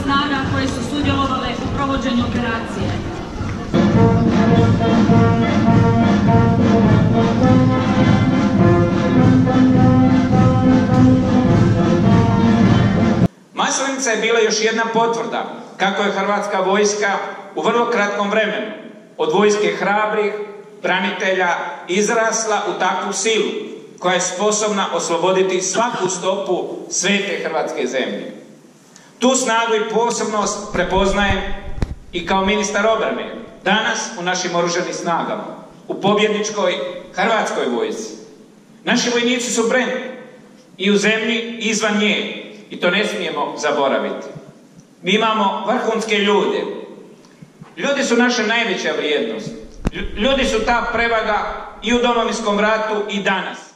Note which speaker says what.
Speaker 1: snaga koje su sudjelovale u provođenju operacije.
Speaker 2: Maslenica je bila još jedna potvrda kako je Hrvatska vojska u vrlo kratkom vremenu od vojske hrabrih branitelja izrasla u takvu silu koja je sposobna osloboditi svaku stopu svete hrvatske zemlje. Tu snagu i posebnost prepoznajem i kao ministar obrane danas u našim oružanim snagama, u pobjedničkoj Hrvatskoj vojsci. Naši vojnici su brend i u zemlji i izvan nje i to ne smijemo zaboraviti. Mi imamo vrhunske ljude. Ljudi su naša najveća vrijednost. Ljudi su ta prevaga i u Domovinskom ratu i danas.